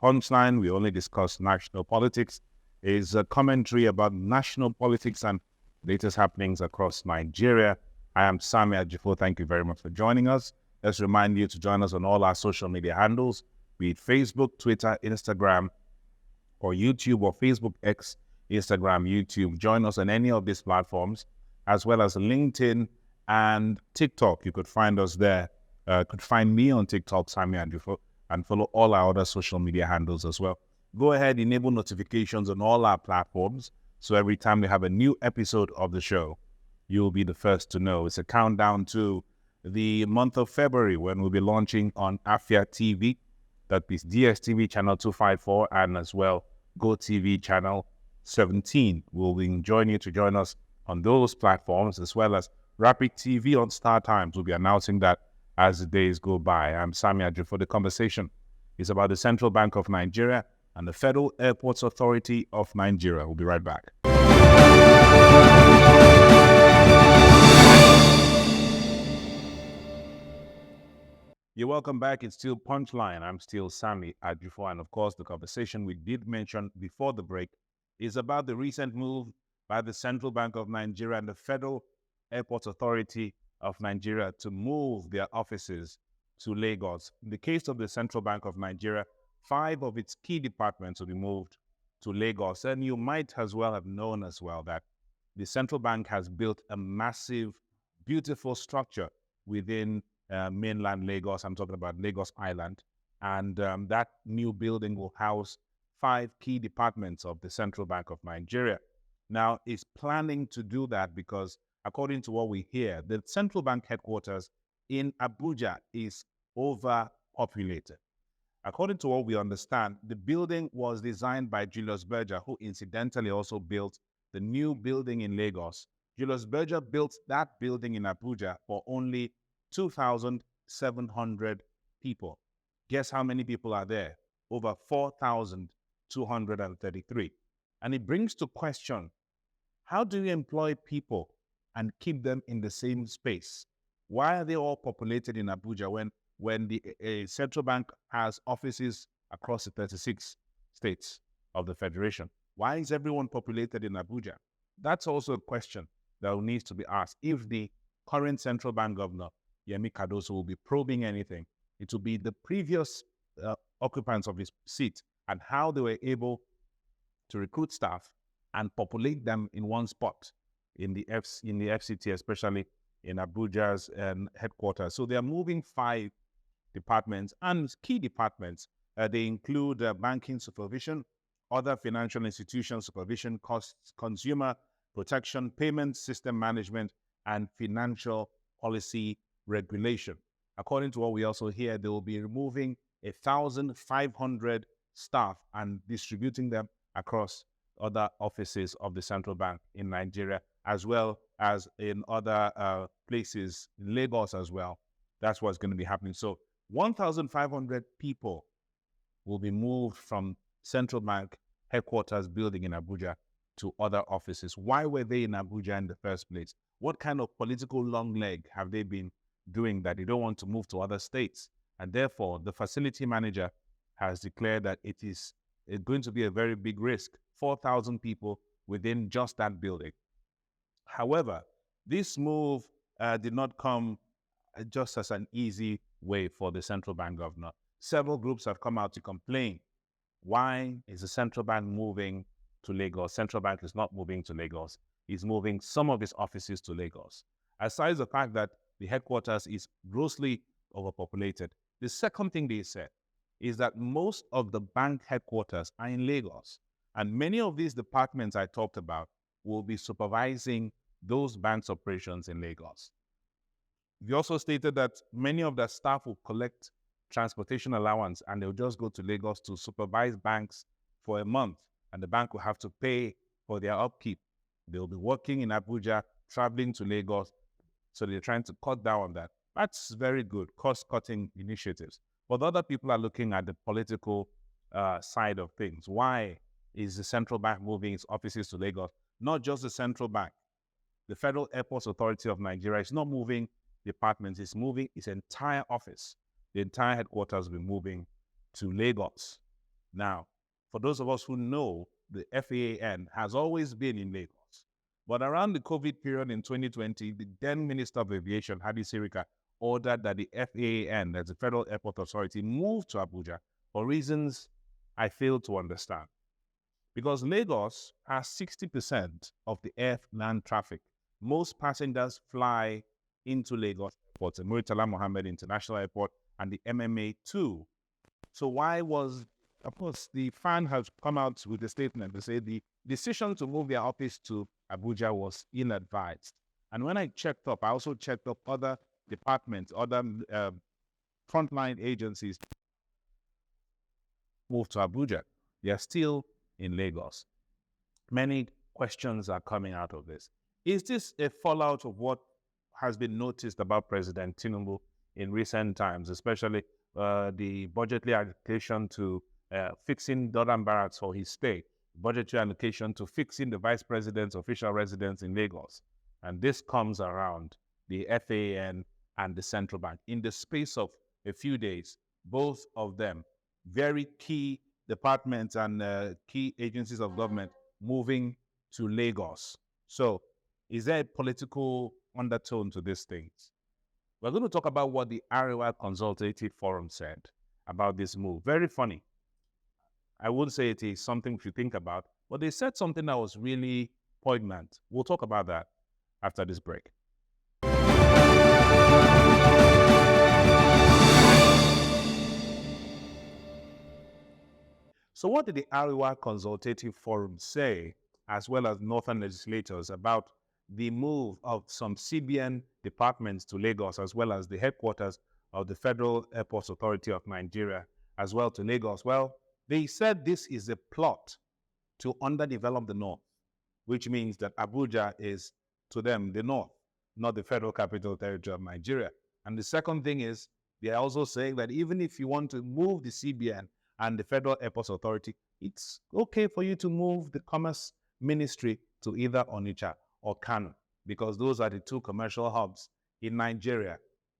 Punchline, we only discuss national politics, is a commentary about national politics and latest happenings across Nigeria. I am Sammy Ajufo. Thank you very much for joining us. Let's remind you to join us on all our social media handles, be it Facebook, Twitter, Instagram, or YouTube, or Facebook, X, Instagram, YouTube. Join us on any of these platforms, as well as LinkedIn and TikTok. You could find us there. Could find me on TikTok, Sammy Ajufo, and follow all our other social media handles as well. Go ahead, enable notifications on all our platforms, so every time we have a new episode of the show, you'll be the first to know. It's a countdown to the month of February, when we'll be launching on Afia TV, that is DSTV channel 254, and as well GoTV channel 17. We'll be enjoying you to join us on those platforms, as well as Rapid TV on Star Times. We'll be announcing that as the days go by. I'm Sammy Ajufo. The conversation is about the Central Bank of Nigeria and the Federal Airports Authority of Nigeria. We'll be right back. You're welcome back. It's still Punchline. I'm still Sammy Ajufo. And of course, the conversation we did mention before the break is about the recent move by the Central Bank of Nigeria and the Federal Airports Authority of Nigeria to move their offices to Lagos. In the case of the Central Bank of Nigeria, 5 of its key departments will be moved to Lagos. And you might as well have known as well that the central bank has built a massive, beautiful structure within mainland Lagos. I'm talking about Lagos Island. And that new building will house 5 key departments of the Central Bank of Nigeria. Now, it's planning to do that because, according to what we hear, the central bank headquarters in Abuja is overpopulated. According to what we understand, the building was designed by Julius Berger, who incidentally also built the new building in Lagos. Julius Berger built that building in Abuja for only 2,700 people. Guess how many people are there? Over 4,233. And it brings to question, how do you employ people and keep them in the same space? Why are they all populated in Abuja when the central bank has offices across the 36 states of the Federation? Why is everyone populated in Abuja? That's also a question that needs to be asked. If the current central bank governor, Yemi Cardoso, will be probing anything, it will be the previous occupants of his seat and how they were able to recruit staff and populate them in one spot in the FCT, especially in Abuja's headquarters. So they are moving 5 departments and key departments. They include banking supervision, other financial institution supervision, consumer protection, payment system management, and financial policy regulation. According to what we also hear, they will be removing 1,500 staff and distributing them across other offices of the central bank in Nigeria, as well as in other places, in Lagos as well. That's what's going to be happening. So 1,500 people will be moved from central bank headquarters building in Abuja to other offices. Why were they in Abuja in the first place? What kind of political long leg have they been doing that they don't want to move to other states? And therefore, the facility manager has declared that it's going to be a very big risk. 4,000 people within just that building. However, this move did not come just as an easy way for the central bank governor. Several groups have come out to complain. Why is the central bank moving to Lagos? Central bank is not moving to Lagos. It's moving some of its offices to Lagos. Aside the fact that the headquarters is grossly overpopulated, the second thing they said is that most of the bank headquarters are in Lagos. And many of these departments I talked about will be supervising those banks' operations in Lagos. They also stated that many of their staff will collect transportation allowance and they'll just go to Lagos to supervise banks for a month, and the bank will have to pay for their upkeep. They'll be working in Abuja, traveling to Lagos, so they're trying to cut down on that. That's very good, cost-cutting initiatives. But other people are looking at the political side of things. Why is the central bank moving its offices to Lagos? Not just the central bank. The Federal Airports Authority of Nigeria is not moving departments, it's moving its entire office. The entire headquarters will be moving to Lagos. Now, for those of us who know, the FAAN has always been in Lagos. But around the COVID period in 2020, the then Minister of Aviation, Hadi Sirika, ordered that the FAAN, that's the Federal Airport Authority, move to Abuja for reasons I fail to understand. Because Lagos has 60% of the air-land traffic. Most passengers fly into Lagos Airport, the Murtala Mohammed International Airport, and the MMA too. So why was, of course, the FAAN has come out with a statement to say the decision to move their office to Abuja was ill-advised. And when I checked up, I also checked up other departments, other frontline agencies moved to Abuja. They are still in Lagos. Many questions are coming out of this. Is this a fallout of what has been noticed about President Tinubu in recent times, especially the budgetary allocation to fixing Dodan Barracks for his stay, budgetary allocation to fixing the vice president's official residence in Lagos? And this comes around the FAAN and the central bank. In the space of a few days, both of them, very key departments and key agencies of government moving to Lagos. So is there a political undertone to these things? We're going to talk about what the Arewa Consultative Forum said about this move. Very funny. I wouldn't say it is something we should think about, but they said something that was really poignant. We'll talk about that after this break. So what did the Arewa Consultative Forum say, as well as northern legislators, about the move of some CBN departments to Lagos, as well as the headquarters of the Federal Airports Authority of Nigeria, as well to Lagos? Well, they said this is a plot to underdevelop the North, which means that Abuja is, to them, the North, not the Federal Capital Territory of Nigeria. And the second thing is, they are also saying that even if you want to move the CBN and the Federal Airports Authority, it's okay for you to move the Commerce Ministry to either Onitsha or Kano, because those are the two commercial hubs in Nigeria.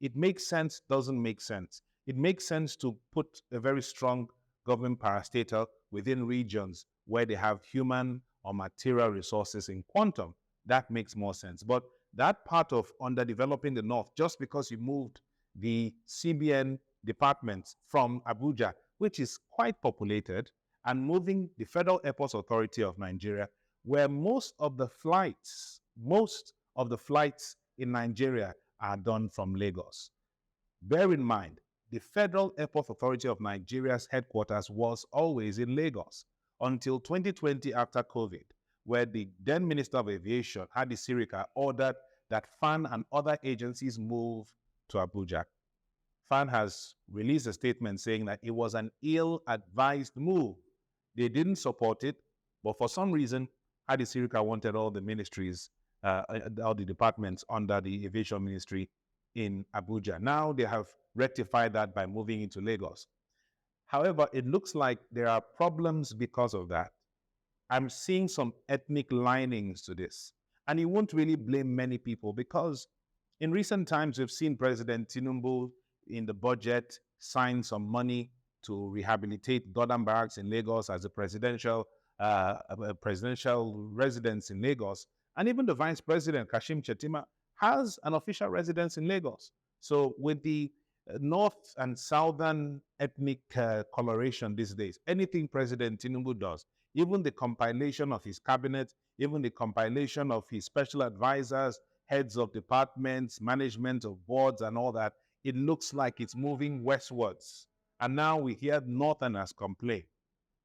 It makes sense, doesn't make sense. It makes sense to put a very strong government parastatal within regions where they have human or material resources in quantum. That makes more sense. But that part of underdeveloping the North, just because you moved the CBN departments from Abuja, which is quite populated, and moving the Federal Airports Authority of Nigeria, where most of the flights in Nigeria are done from Lagos. Bear in mind, the Federal Airports Authority of Nigeria's headquarters was always in Lagos until 2020 after COVID, where the then Minister of Aviation, Hadi Sirika, ordered that FAAN and other agencies move to Abuja. FAAN has released a statement saying that it was an ill-advised move. They didn't support it, but for some reason, Hadi Sirika wanted all the ministries, all the departments under the Aviation Ministry in Abuja. Now they have rectified that by moving into Lagos. However, it looks like there are problems because of that. I'm seeing some ethnic linings to this. And you won't really blame many people, because in recent times, we've seen President Tinubu in the budget sign some money to rehabilitate Dodan Barracks in Lagos as a presidential residence in Lagos. And even the Vice President, Kashim Shettima, has an official residence in Lagos. So with the North and Southern ethnic coloration these days, anything President Tinubu does, even the compilation of his cabinet, even the compilation of his special advisors, heads of departments, management of boards and all that, it looks like it's moving westwards. And now we hear Northerners complain.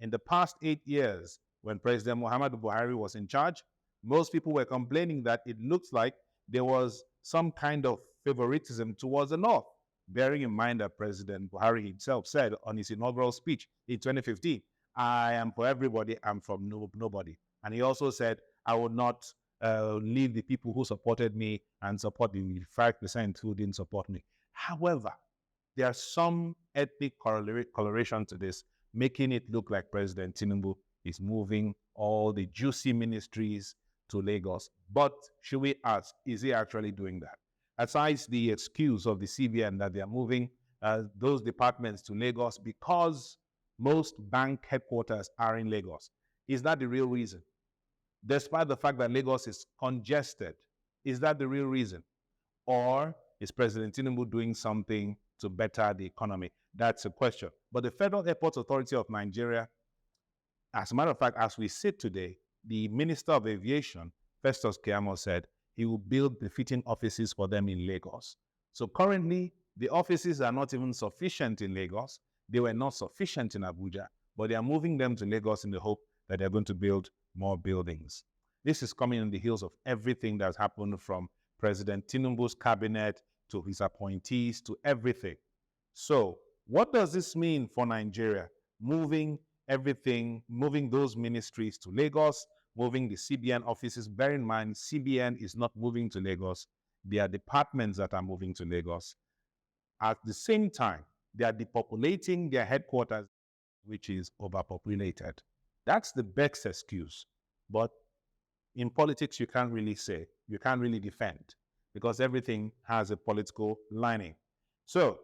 In the past 8 years, when President Muhammadu Buhari was in charge, most people were complaining that it looks like there was some kind of favoritism towards the North, bearing in mind that President Buhari himself said on his inaugural speech in 2015, I am for everybody, I'm from nobody. And he also said, I will not leave the people who supported me and support the 5% who didn't support me. However, there's some ethnic coloration to this, making it look like President Tinubu is moving all the juicy ministries to Lagos. But should we ask, is he actually doing that? Aside the excuse of the CBN that they are moving those departments to Lagos because Most bank headquarters are in Lagos. Is that the real reason? Despite the fact that Lagos is congested, is that the real reason? Or is President Tinubu doing something to better the economy? That's a question. But the Federal Airports Authority of Nigeria, as a matter of fact, as we sit today, the Minister of Aviation, Festus Keyamo, said he will build befitting offices for them in Lagos. So currently, the offices are not even sufficient in Lagos. They were not sufficient in Abuja, but they are moving them to Lagos in the hope that they're going to build more buildings. This is coming on the heels of everything that's happened from President Tinubu's cabinet to his appointees to everything. So what does this mean for Nigeria? Moving everything, moving those ministries to Lagos, moving the CBN offices. Bear in mind, CBN is not moving to Lagos. There are departments that are moving to Lagos. At the same time, they are depopulating their headquarters, which is overpopulated. That's the best excuse. But in politics, you can't really say, you can't really defend, because everything has a political lining. So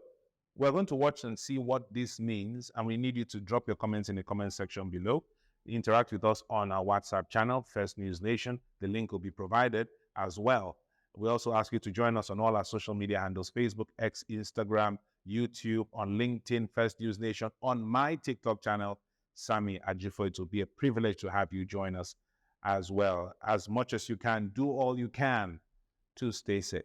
we're going to watch and see what this means, and we need you to drop your comments in the comment section below. Interact with us on our WhatsApp channel, First News Nation. The link will be provided as well. We also ask you to join us on all our social media handles, Facebook, X, Instagram, YouTube, on LinkedIn, First News Nation, on my TikTok channel, Sammy Ajufo. It will be a privilege to have you join us as well. As much as you can, do all you can to stay safe.